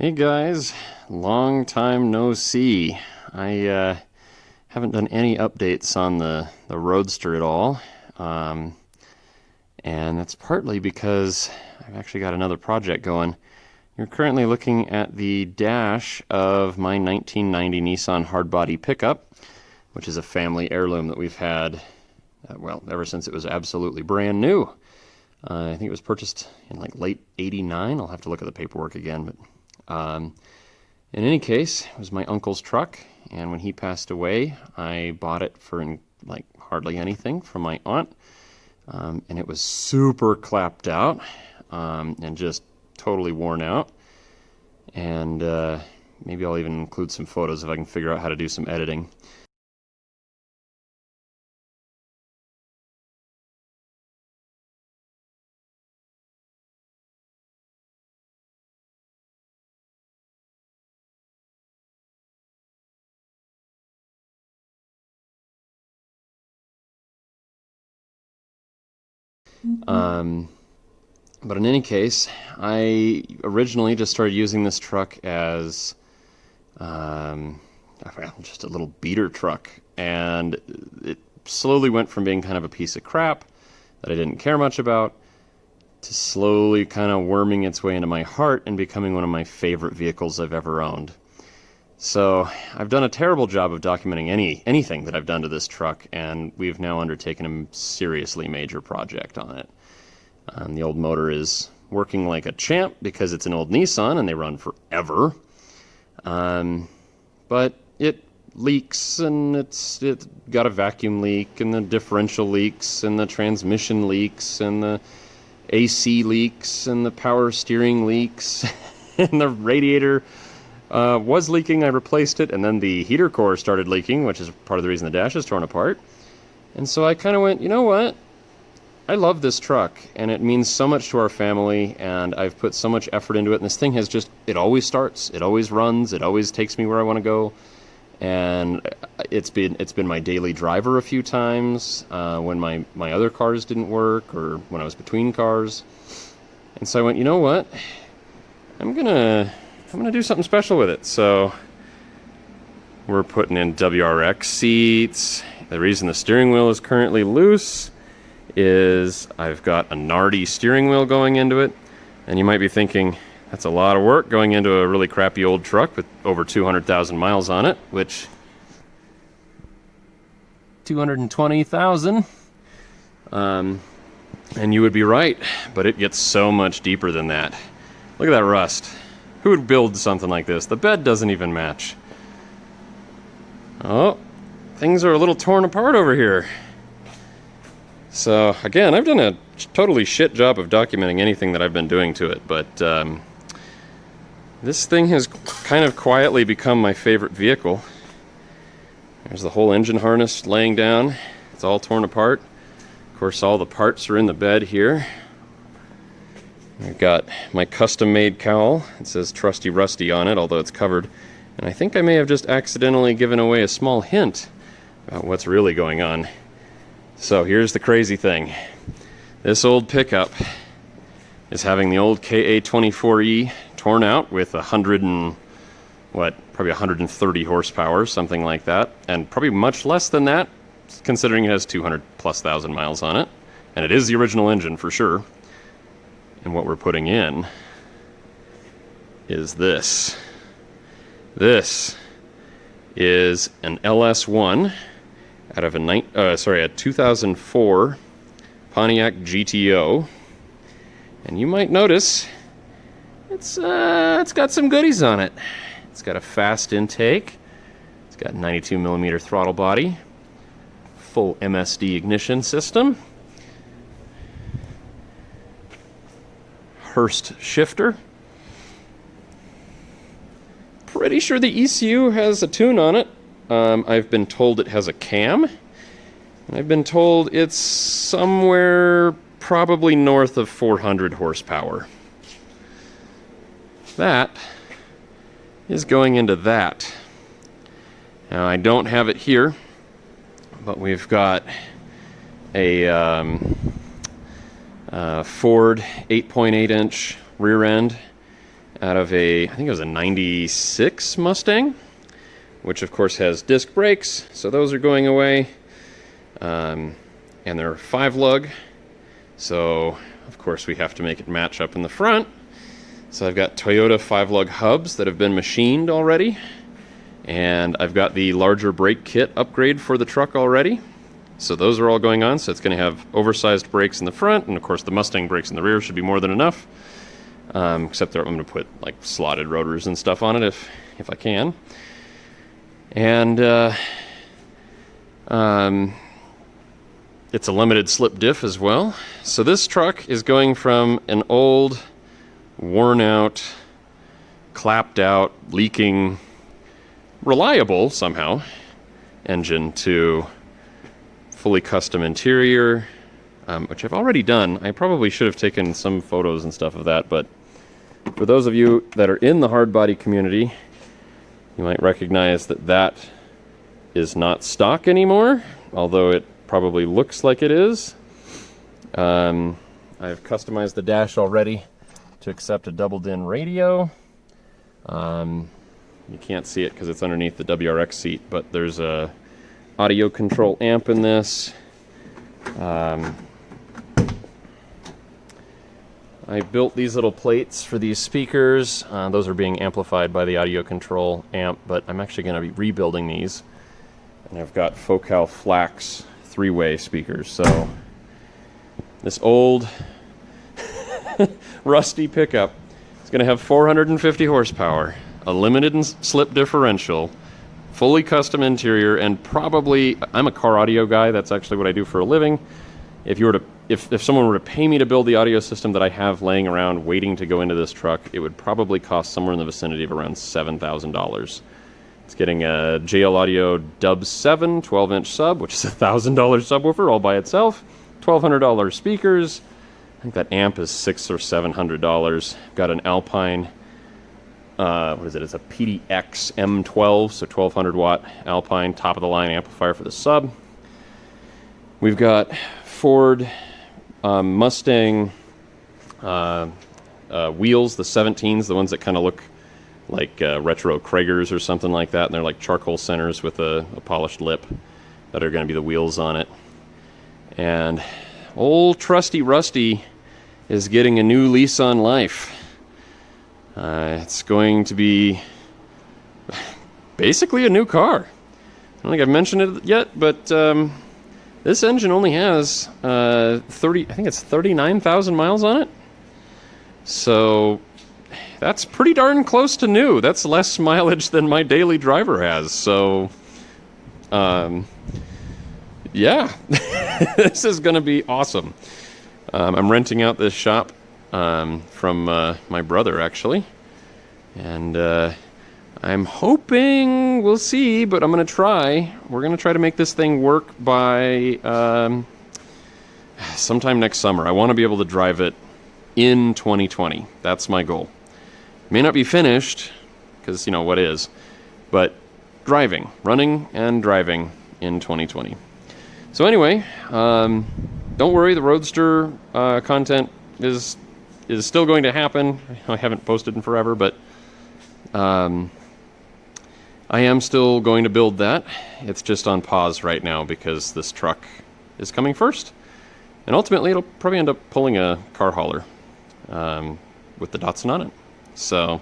Hey guys, long time no see. I haven't done any updates on the roadster at all, and that's partly because I've actually got another project going. You're currently looking at the dash of my 1990 Nissan Hardbody pickup, which is a family heirloom that we've had, well, ever since it was absolutely brand new. I think it was purchased in like late '89. I'll have to look at the paperwork again, but in any case, it was my uncle's truck, and when he passed away, I bought it for like hardly anything from my aunt, and it was super clapped out, and just totally worn out, and maybe I'll even include some photos if I can figure out how to do some editing. But in any case, I originally just started using this truck as just a little beater truck, and it slowly went from being kind of a piece of crap that I didn't care much about to slowly kind of worming its way into my heart and becoming one of my favorite vehicles I've ever owned. So I've done a terrible job of documenting anything that I've done to this truck, and we've now undertaken a seriously major project on it. The old motor is working like a champ because it's an old Nissan and they run forever. But it leaks, and it got a vacuum leak, and the differential leaks, and the transmission leaks, and the AC leaks, and the power steering leaks, and the radiator was leaking. I replaced it, and then the heater core started leaking, which is part of the reason the dash is torn apart. And so I kind of went, you know what? I love this truck, and it means so much to our family, and I've put so much effort into it, and this thing has just, it always starts, it always runs, it always takes me where I want to go, and it's been my daily driver a few times when my other cars didn't work, or when I was between cars. And so I went, you know what? I'm gonna do something special with it. So we're putting in WRX seats. The reason the steering wheel is currently loose is I've got a Nardi steering wheel going into it, and you might be thinking that's a lot of work going into a really crappy old truck with over 200,000 miles on it, which 220,000, and you would be right, but it gets so much deeper than that. Look at that rust. Who would build something like this? The bed doesn't even match. Oh, things are a little torn apart over here. So, again, I've done a totally shit job of documenting anything that I've been doing to it, but this thing has kind of quietly become my favorite vehicle. There's the whole engine harness laying down. It's all torn apart. Of course, all the parts are in the bed here. I've got my custom-made cowl. It says Trusty Rusty on it, although it's covered. And I think I may have just accidentally given away a small hint about what's really going on. So here's the crazy thing. This old pickup is having the old KA24E torn out with probably 130 horsepower, something like that, and probably much less than that, considering it has 200,000+ miles on it, and it is the original engine for sure. And what we're putting in is this. This is an LS1 out of a 2004 Pontiac GTO, and you might notice it's got some goodies on it. It's got a fast intake. It's got 92mm throttle body, full MSD ignition system, Hurst shifter. Pretty sure the ECU has a tune on it. I've been told it has a cam, and I've been told it's somewhere probably north of 400 horsepower. That is going into that. Now, I don't have it here, but we've got a Ford 8.8-inch rear end out of I think it was a 96 Mustang, which of course has disc brakes, so those are going away. And they're 5-lug, so of course we have to make it match up in the front. So I've got Toyota 5-lug hubs that have been machined already, and I've got the larger brake kit upgrade for the truck already. So those are all going on, so it's going to have oversized brakes in the front, and of course the Mustang brakes in the rear should be more than enough. Except that I'm going to put like slotted rotors and stuff on it if I can. And it's a limited slip diff as well. So this truck is going from an old, worn out, clapped out, leaking, reliable somehow engine to fully custom interior, which I've already done. I probably should have taken some photos and stuff of that, but for those of you that are in the hardbody community, you might recognize that that is not stock anymore, although it probably looks like it is. I've customized the dash already to accept a double-din radio. You can't see it because it's underneath the WRX seat, but there's a audio control amp in this. I built these little plates for these speakers. Those are being amplified by the audio control amp, but I'm actually going to be rebuilding these. And I've got Focal Flax 3-way speakers. So this old rusty pickup is going to have 450 horsepower, a limited slip differential, fully custom interior, and probably, I'm a car audio guy, that's actually what I do for a living. If someone were to pay me to build the audio system that I have laying around waiting to go into this truck, it would probably cost somewhere in the vicinity of around $7,000. It's getting a JL Audio Dub 7 12-inch sub, which is a $1,000 subwoofer all by itself, $1,200 speakers. I think that amp is $600 or $700. Got an Alpine, what is it? It's a PDX M12, so 1200 watt Alpine top of the line amplifier for the sub. We've got Ford Mustang wheels, the 17s, the ones that kind of look like retro Kragers or something like that, and they're like charcoal centers with a polished lip that are going to be the wheels on it. And old Trusty Rusty is getting a new lease on life. It's going to be basically a new car. I don't think I've mentioned it yet, but this engine only has 39,000 miles on it. So that's pretty darn close to new. That's less mileage than my daily driver has. So yeah, this is going to be awesome. I'm renting out this shop from my brother, actually. And I'm hoping, we'll see, but I'm going to try. We're going to try to make this thing work by sometime next summer. I want to be able to drive it in 2020. That's my goal. May not be finished, because, you know, what is, but running and driving in 2020. So anyway, don't worry, the Roadster content is still going to happen. I haven't posted in forever, but I am still going to build that. It's just on pause right now because this truck is coming first. And ultimately, it'll probably end up pulling a car hauler with the Datsun on it. So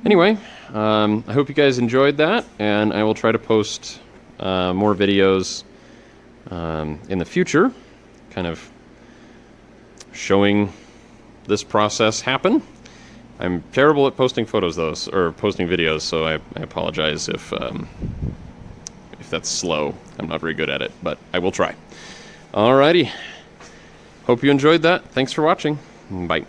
anyway, I hope you guys enjoyed that, and I will try to post more videos in the future, kind of showing this process happen. I'm terrible at posting photos, though, or posting videos, so I apologize if that's slow. I'm not very good at it, but I will try. Alrighty. Hope you enjoyed that. Thanks for watching. Bye.